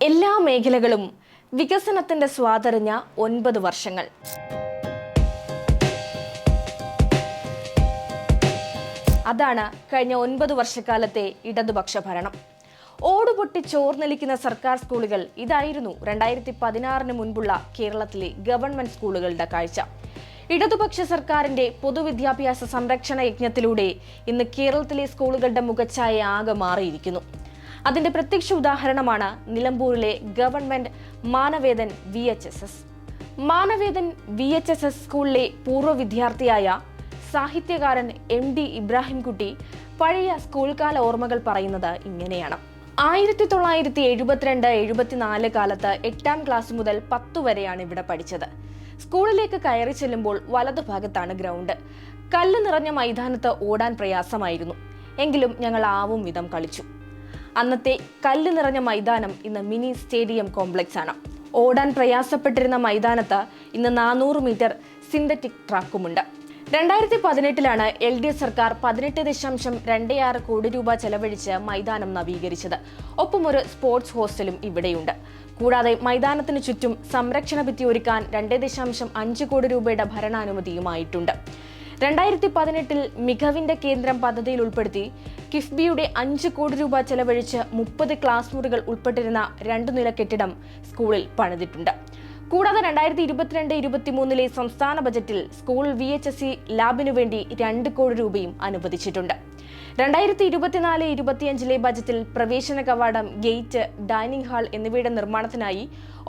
എല്ലാ മേഖലകളും വികസനത്തിന്റെ സ്വാതറിഞ്ഞ 9 വർഷങ്ങൾ. അതാണ് കഴിഞ്ഞ 9 വർഷക്കാലത്തെ ഇടതുപക്ഷ ഭരണം. ഓടുപൊട്ടി ചോർന്നൊലിക്കുന്ന സർക്കാർ സ്കൂളുകൾ ഇതായിരുന്നു 2016 മുൻപുള്ള കേരളത്തിലെ ഗവൺമെന്റ് സ്കൂളുകളുടെ കാഴ്ച. ഇടതുപക്ഷ സർക്കാരിന്റെ പൊതുവിദ്യാഭ്യാസ സംരക്ഷണ യജ്ഞത്തിലൂടെ ഇന്ന് കേരളത്തിലെ സ്കൂളുകളുടെ മുഖച്ഛായ ആകെ മാറിയിരിക്കുന്നു. അതിന്റെ പ്രത്യക്ഷ ഉദാഹരണമാണ് നിലമ്പൂരിലെ government Manavedan VHSS. Manavedan VHSS സ്കൂളിലെ പൂർവ്വ വിദ്യാർത്ഥിയായ സാഹിത്യകാരൻ MD ഇബ്രാഹിംകുട്ടി പഴയ സ്കൂൾ കാല ഓർമ്മകൾ പറയുന്നത് ഇങ്ങനെയാണ്. 1972-74 കാലത്ത് 8ാം ക്ലാസ് മുതൽ 10 വരെയാണ് ഇവിടെ പഠിച്ചത്. സ്കൂളിലേക്ക് കയറി ചെല്ലുമ്പോൾ വലതുഭാഗത്താണ് ഗ്രൗണ്ട്. കല്ല് നിറഞ്ഞ മൈതാനത്ത് ഓടാൻ പ്രയാസമായിരുന്നു. എങ്കിലും ഞങ്ങൾ ആവും വിധം കളിച്ചു. അന്നത്തെ കല്ല് നിറഞ്ഞ മൈതാനം ഇന്ന് മിനി സ്റ്റേഡിയം കോംപ്ലക്സ് ആണ്. ഓടാൻ പ്രയാസപ്പെട്ടിരുന്ന മൈതാനത്ത് ഇന്ന് 400 മീറ്റർ സിന്തറ്റിക് ട്രാക്കുമുണ്ട്. 2018 LDF സർക്കാർ 18.26 കോടി രൂപ ചെലവഴിച്ച് മൈതാനം നവീകരിച്ചത്. ഒപ്പം ഒരു സ്പോർട്സ് ഹോസ്റ്റലും ഇവിടെയുണ്ട്. കൂടാതെ മൈതാനത്തിന് ചുറ്റും സംരക്ഷണ ഭിത്തി ഒരുക്കാൻ 2.5 കോടി രൂപയുടെ ഭരണാനുമതിയുമായിട്ടുണ്ട്. 2018 മികവിന്റെ കേന്ദ്രം പദ്ധതിയിൽ ഉൾപ്പെടുത്തി കിഫ്ബിയുടെ 5 കോടി രൂപ ചെലവഴിച്ച് 30 ക്ലാസ് മുറികൾ ഉൾപ്പെട്ടിരുന്ന 2 നില കെട്ടിടം സ്കൂളിൽ പണിതിട്ടുണ്ട്. കൂടാതെ 2022-23 സംസ്ഥാന ബജറ്റിൽ സ്കൂൾ VHSE ലാബിനു വേണ്ടി 2 കോടി രൂപയും അനുവദിച്ചിട്ടുണ്ട്. 2024-25 ബജറ്റിൽ പ്രവേശന കവാടം, ഗേറ്റ്, ഡൈനിങ് ഹാൾ എന്നിവയുടെ നിർമ്മാണത്തിനായി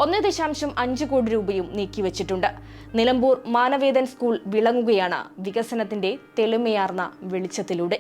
1.5 കോടി രൂപയും നീക്കിവച്ചിട്ടുണ്ട്. നിലമ്പൂർ മാനവേദൻ സ്കൂൾ വിളങ്ങുകയാണ് വികസനത്തിന്റെ തെളിമയാർന്ന വെളിച്ചത്തിലൂടെ.